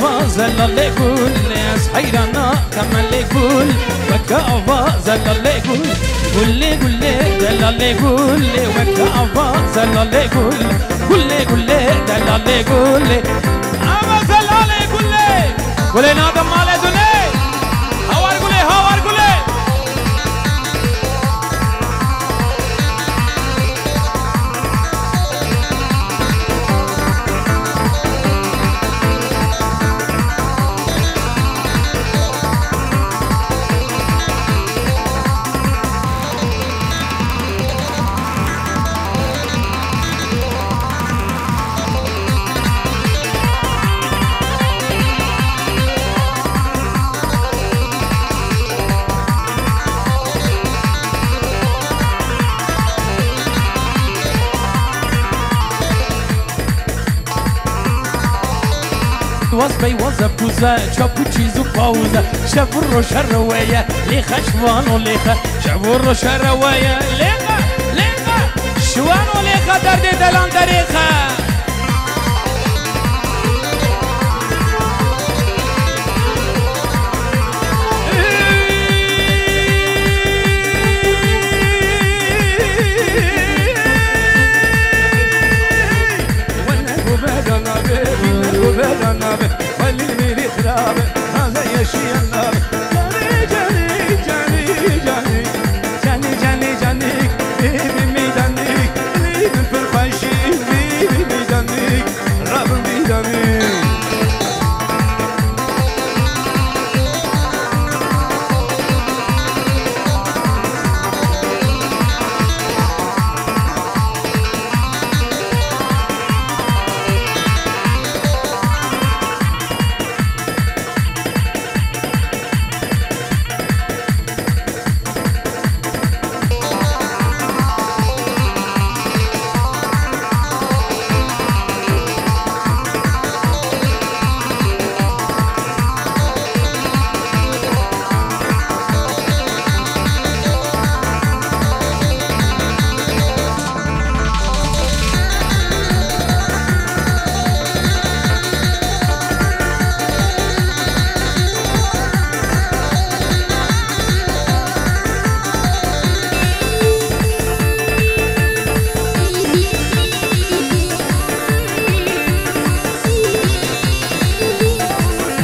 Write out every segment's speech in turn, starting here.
آواز لاله گل از حیرانا کمل گل وکا آواز لاله گل گل گل لاله گل وکا آواز لاله گل گل گل لاله گل آواز لاله گل گل نادم مال دونه هوار گل هوار گل واز بی واز بوزه چاپو چیزو پاوزه شبور رو شرویه لیخه شوانو لیخه شبور رو شرویه لیخه لیخه شوانو لیخه درد دلان دریخه النبي خليني لخرابي هذا يشي النبي جاني جاني جاني جاني جاني جاني بيبي ميدانيك اللي من فرقاشي بيبي ميدانيك راب ميدانيك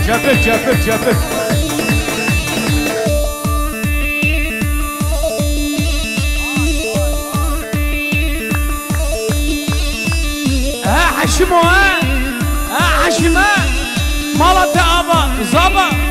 جابر جابر جابر حشمو حشمه مالت آبا زابا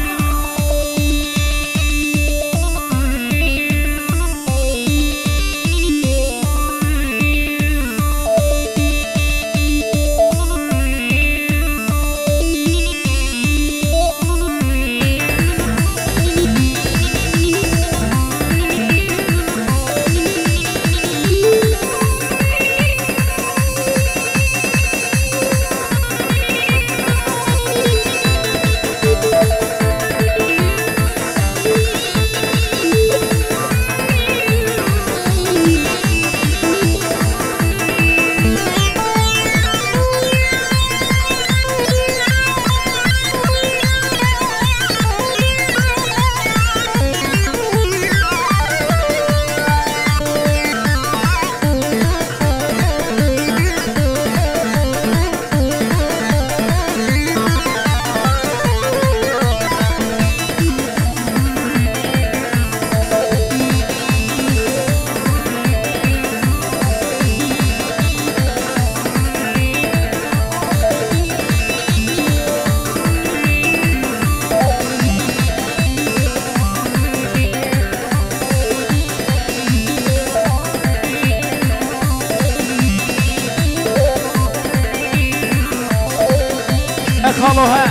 خالوها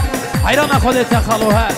حیران خودت خالوها